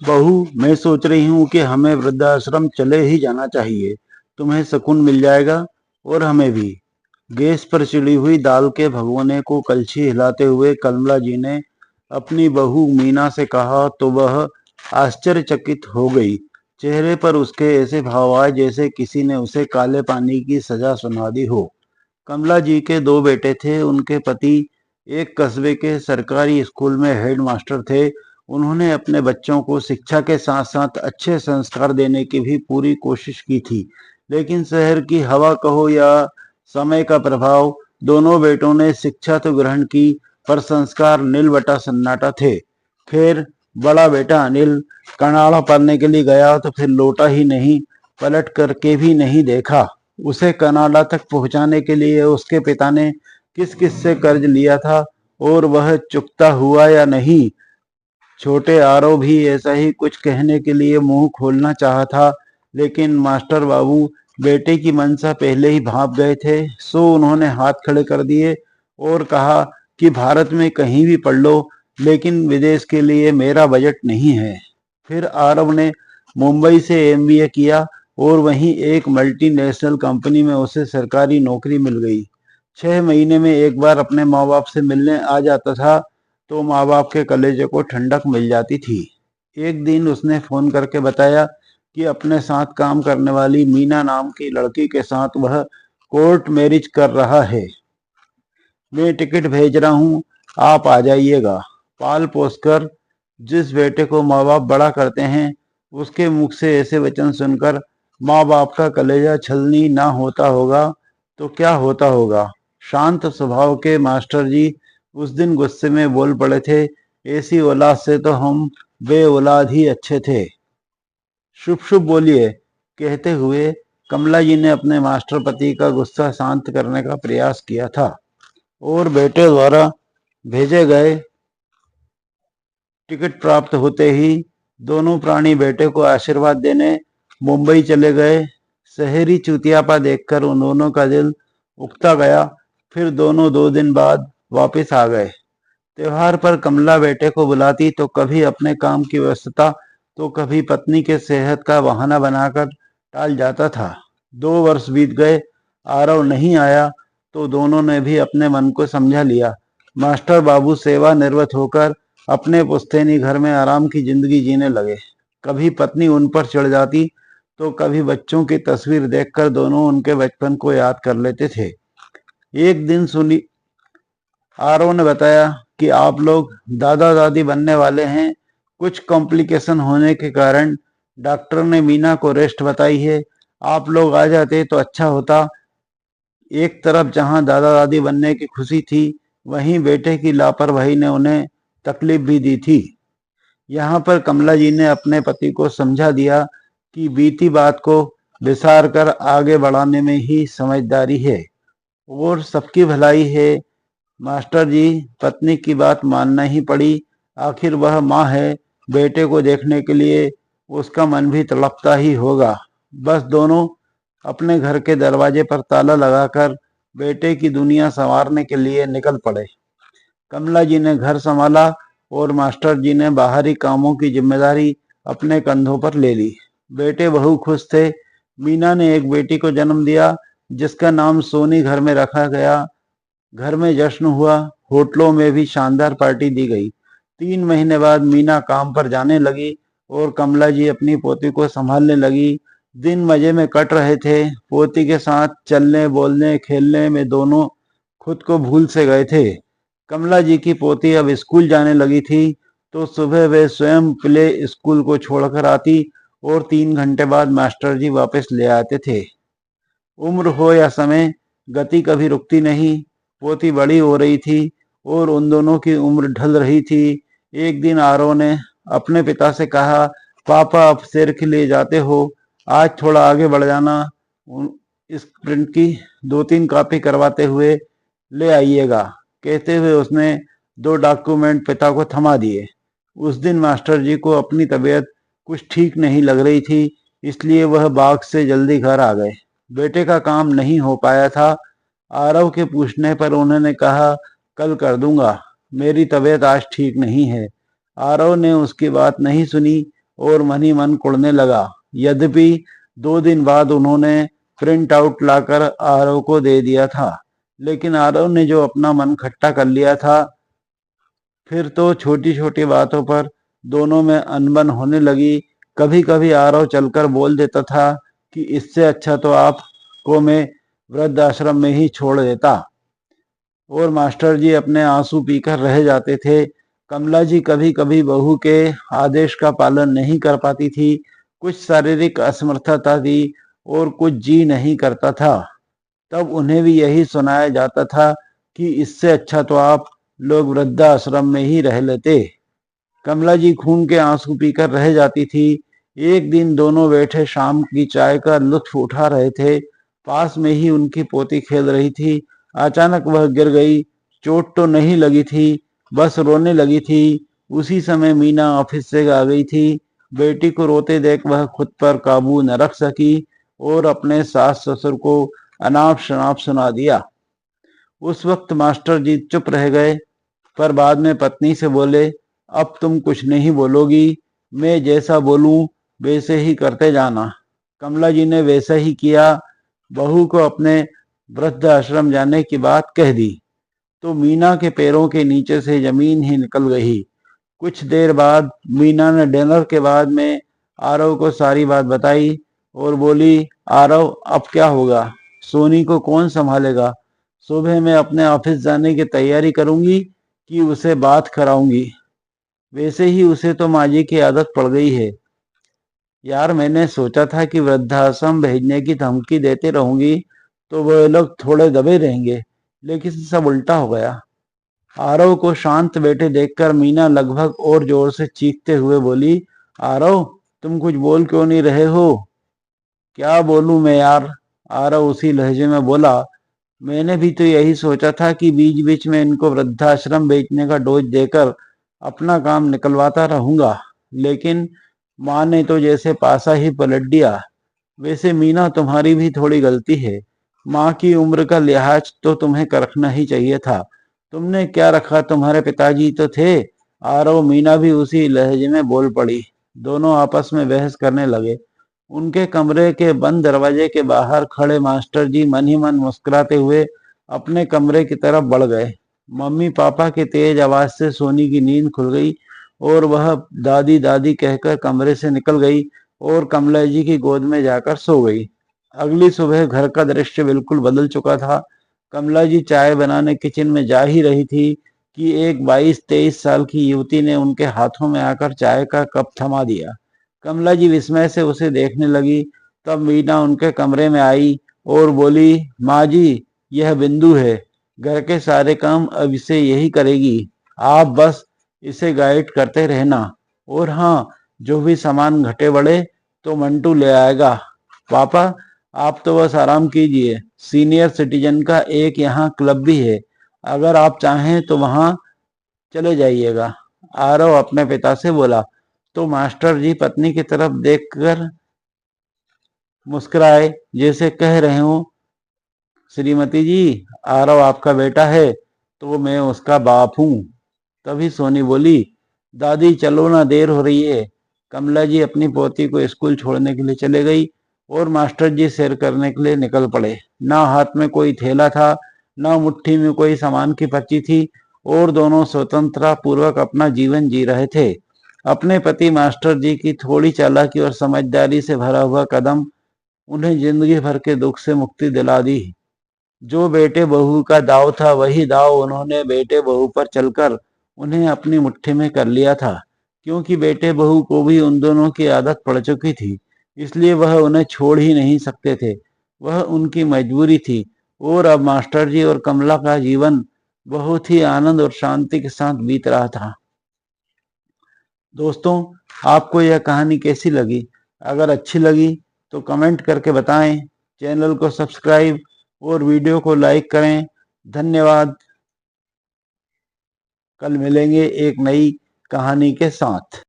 बहू, मैं सोच रही हूँ कि हमें वृद्धाश्रम चले ही जाना चाहिए। तुम्हें सुकून मिल जाएगा और हमें भी। गैस पर चिड़ी हुई दाल के भगोने को कलछी हिलाते हुए कमला जी ने अपनी बहू मीना से कहा तो वह आश्चर्यचकित हो गई। चेहरे पर उसके ऐसे भाव आए जैसे किसी ने उसे काले पानी की सजा सुना दी हो। कमला जी के दो बेटे थे। उनके पति एक कस्बे के सरकारी स्कूल में हेड मास्टर थे। उन्होंने अपने बच्चों को शिक्षा के साथ साथ अच्छे संस्कार देने की भी पूरी कोशिश की थी, लेकिन शहर की हवा कहो या समय का प्रभाव, दोनों बेटों ने शिक्षा तो ग्रहण की, पर संस्कार नीलबटा सन्नाटा थे। फिर बड़ा बेटा अनिल कनाडा पढ़ने के लिए गया तो फिर लौटा ही नहीं, पलट करके भी नहीं देखा। उसे कनाडा तक पहुंचाने के लिए उसके पिता ने किस किस से कर्ज लिया था और वह चुकता हुआ या नहीं। छोटे आरव भी ऐसा ही कुछ कहने के लिए मुंह खोलना चाहा था, लेकिन मास्टर बाबू बेटे की मंशा पहले ही भांप गए थे, सो उन्होंने हाथ खड़े कर दिए और कहा कि भारत में कहीं भी पढ़ लो, लेकिन विदेश के लिए मेरा बजट नहीं है। फिर आरव ने मुंबई से एमबीए किया और वहीं एक मल्टीनेशनल कंपनी में उसे सरकारी नौकरी मिल गई। 6 महीने में एक बार अपने माँ बाप से मिलने आ जाता था, तो माँ बाप के कलेजे को ठंडक मिल जाती थी। एक दिन उसने फोन करके बताया कि अपने साथ काम करने वाली मीना नाम की लड़की के साथ वह कोर्ट मैरिज कर रहा है। मैं टिकट भेज रहा हूँ, आप आ जाइएगा। पाल पोसकर जिस बेटे को माँ बाप बड़ा करते हैं, उसके मुख से ऐसे वचन सुनकर माँ बाप का कलेजा छलनी ना होता होगा तो क्या होता होगा। शांत स्वभाव के मास्टर जी उस दिन गुस्से में बोल पड़े थे, ऐसी औलाद से तो हम बे औलाद ही अच्छे थे। शुभ शुभ बोलिए, कहते हुए कमला जी ने अपने मास्टर पति का गुस्सा शांत करने का प्रयास किया था और बेटे द्वारा भेजे गए टिकट प्राप्त होते ही दोनों प्राणी बेटे को आशीर्वाद देने मुंबई चले गए। शहरी चुतियापा देखकर उन दोनों का दिल उकता गया। फिर दोनों 2 दिन बाद वापस आ गए। त्योहार पर कमला बेटे को बुलाती तो कभी अपने काम की व्यस्तता, तो कभी पत्नी के सेहत का बहाना बनाकर टाल जाता था। 2 वर्ष बीत गए, आरव नहीं आया तो दोनों ने भी अपने मन को समझा लिया। मास्टर बाबू सेवानिवृत्त होकर अपने पुश्तैनी घर में आराम की जिंदगी जीने लगे। कभी पत्नी उन पर चढ़ जाती तो कभी बच्चों की तस्वीर देखकर दोनों उनके बचपन को याद कर लेते थे। एक दिन सुनी आरव ने बताया कि आप लोग दादा दादी बनने वाले हैं। कुछ कॉम्प्लिकेशन होने के कारण डॉक्टर ने मीना को रेस्ट बताई है। आप लोग आ जाते तो अच्छा होता। एक तरफ जहां दादा दादी बनने की खुशी थी, वहीं बेटे की लापरवाही ने उन्हें तकलीफ भी दी थी। यहाँ पर कमला जी ने अपने पति को समझा दिया कि बीती बात को विसार कर आगे बढ़ाने में ही समझदारी है और सबकी भलाई है। मास्टर जी, पत्नी की बात मानना ही पड़ी। आखिर वह माँ है, बेटे को देखने के लिए उसका मन भी तड़पता ही होगा। बस दोनों अपने घर के दरवाजे पर ताला लगाकर बेटे की दुनिया संवारने के लिए निकल पड़े। कमला जी ने घर संभाला और मास्टर जी ने बाहरी कामों की जिम्मेदारी अपने कंधों पर ले ली। बेटे बहू खुश थे। मीना ने एक बेटी को जन्म दिया जिसका नाम सोनी घर में रखा गया। घर में जश्न हुआ, होटलों में भी शानदार पार्टी दी गई। 3 महीने बाद मीना काम पर जाने लगी और कमला जी अपनी पोती को संभालने लगी। दिन मजे में कट रहे थे। पोती के साथ चलने बोलने खेलने में दोनों खुद को भूल से गए थे। कमला जी की पोती अब स्कूल जाने लगी थी तो सुबह वे स्वयं प्ले स्कूल को छोड़कर आती और 3 घंटे बाद मास्टर जी वापस ले आते थे। उम्र हो या समय, गति कभी रुकती नहीं। पोती बड़ी हो रही थी और उन दोनों की उम्र ढल रही थी। एक दिन आरव ने अपने पिता से कहा, पापा अब सिर के लिए जाते हो, आज थोड़ा आगे बढ़ जाना। इस प्रिंट की 2-3 कॉपी करवाते हुए ले आइएगा। कहते हुए उसने 2 डॉक्यूमेंट पिता को थमा दिए। उस दिन मास्टर जी को अपनी तबीयत कुछ ठीक नहीं लग रही थी, इसलिए वह बाग से जल्दी घर आ गए। बेटे का काम नहीं हो पाया था। आरव के पूछने पर उन्होंने कहा, कल कर दूंगा, मेरी तबीयत आज ठीक नहीं है। आरव ने उसकी बात नहीं सुनी और मन ही मन कुढ़ने लगा। यद्यपि 2 दिन बाद उन्होंने प्रिंट आउट लाकर आरव को दे दिया था, लेकिन आरव ने जो अपना मन खट्टा कर लिया था, फिर तो छोटी छोटी बातों पर दोनों में अनबन होने लगी। कभी कभी आरव चलकर बोल देता था कि इससे अच्छा तो आपको मैं वृद्ध आश्रम में ही छोड़ देता, और मास्टर जी अपने आंसू पीकर रह जाते थे। कमला जी कभी कभी बहू के आदेश का पालन नहीं कर पाती थी। कुछ शारीरिक असमर्थता थी और कुछ जी नहीं करता था। तब उन्हें भी यही सुनाया जाता था कि इससे अच्छा तो आप लोग वृद्धाश्रम में ही रह लेते। कमला जी खून के आंसू पीकर रह जाती थी। एक दिन दोनों बैठे शाम की चाय का लुत्फ उठा रहे थे। पास में ही उनकी पोती खेल रही थी। अचानक वह गिर गई। चोट तो नहीं लगी थी, बस रोने लगी थी। उसी समय मीना ऑफिस से आ गई थी। बेटी को रोते देख वह खुद पर काबू न रख सकी और अपने सास ससुर को अनाप शनाप सुना दिया। उस वक्त मास्टर जी चुप रह गए, पर बाद में पत्नी से बोले, अब तुम कुछ नहीं बोलोगी, मैं जैसा बोलूं वैसे ही करते जाना। कमला जी ने वैसा ही किया। बहू को अपने वृद्ध आश्रम जाने की बात कह दी तो मीना के पैरों के नीचे से जमीन ही निकल गई। कुछ देर बाद मीना ने डिनर के बाद में आरव को सारी बात बताई और बोली, आरव अब क्या होगा, सोनी को कौन संभालेगा? सुबह मैं अपने ऑफिस जाने की तैयारी करूंगी कि उसे बात कराऊंगी। वैसे ही उसे तो माँ जी की आदत पड़ गई है। यार मैंने सोचा था कि वृद्धाश्रम भेजने की धमकी देते रहूंगी तो वो लोग थोड़े दबे रहेंगे, लेकिन सब उल्टा हो गया। आरव को शांत बैठे देखकर मीना लगभग और जोर से चीखते हुए बोली, आरव तुम कुछ बोल क्यों नहीं रहे हो? क्या बोलूं मैं यार, आरव उसी लहजे में बोला। मैंने भी तो यही सोचा था कि बीच बीच में इनको वृद्धाश्रम बेचने का डोज देकर अपना काम निकलवाता रहूंगा, लेकिन माँ ने तो जैसे पासा ही पलट दिया। वैसे मीना तुम्हारी भी थोड़ी गलती है। माँ की उम्र का लिहाज तो तुम्हें रखना ही चाहिए था। तुमने क्या रखा, तुम्हारे पिताजी तो थे। आरव मीना भी उसी लहजे में बोल पड़ी। दोनों आपस में बहस करने लगे। उनके कमरे के बंद दरवाजे के बाहर खड़े मास्टर जी मन ही मन मुस्कुराते हुए अपने कमरे की तरफ बढ़ गए। मम्मी पापा की तेज आवाज से सोनी की नींद खुल गई और वह दादी दादी कहकर कमरे से निकल गई और कमला जी की गोद में जाकर सो गई। अगली सुबह घर का दृश्य बिल्कुल बदल चुका था। कमला जी चाय बनाने किचन में जा ही रही थी कि एक 22-23 साल की युवती ने उनके हाथों में आकर चाय का कप थमा दिया। कमला जी विस्मय से उसे देखने लगी। तब मीना उनके कमरे में आई और बोली, माँ जी यह बिंदु है, घर के सारे काम अब इसे यही करेगी, आप बस इसे गाइड करते रहना। और हाँ, जो भी सामान घटे बढ़े तो मंटू ले आएगा। पापा आप तो बस आराम कीजिए, सीनियर सिटीजन का एक यहाँ क्लब भी है, अगर आप चाहें तो वहाँ चले जाइएगा। आरव अपने पिता से बोला तो मास्टर जी पत्नी की तरफ देखकर मुस्कुराए, जैसे कह रहे हो, श्रीमती जी आरव आपका बेटा है तो मैं उसका बाप हूँ। तभी सोनी बोली, दादी चलो ना, देर हो रही है। कमला जी अपनी पोती को स्कूल छोड़ने के लिए चले गई और मास्टर जी सैर करने के लिए निकल पड़े। ना हाथ में कोई थैला था, ना मुट्ठी में कोई सामान की पर्ची थी, और दोनों स्वतंत्रता पूर्वक अपना जीवन जी रहे थे। अपने पति मास्टर जी की थोड़ी चालाकी और समझदारी से भरा हुआ कदम उन्हें जिंदगी भर के दुख से मुक्ति दिला दी। जो बेटे बहू का दाव था वही दाव उन्होंने बेटे बहू पर चलकर उन्हें अपनी मुट्ठी में कर लिया था, क्योंकि बेटे बहू को भी उन दोनों की आदत पड़ चुकी थी, इसलिए वह उन्हें छोड़ ही नहीं सकते थे। वह उनकी मजबूरी थी। और अब मास्टर जी और कमला का जीवन बहुत ही आनंद और शांति के साथ बीत रहा था। दोस्तों, आपको यह कहानी कैसी लगी? अगर अच्छी लगी तो कमेंट करके बताएं, चैनल को सब्सक्राइब और वीडियो को लाइक करें। धन्यवाद। कल मिलेंगे एक नई कहानी के साथ।